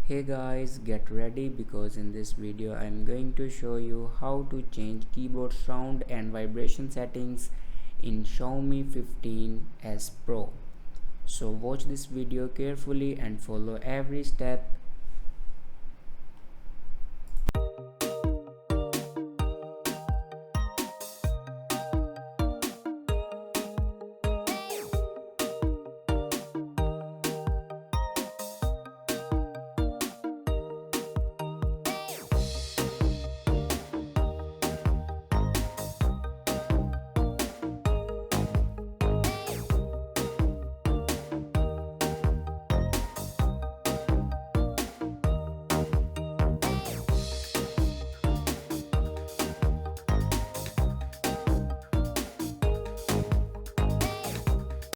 Hey guys, get ready because in this video I am going to show you how to change keyboard sound and vibration settings in Xiaomi 15s Pro. So watch this video carefully and follow every step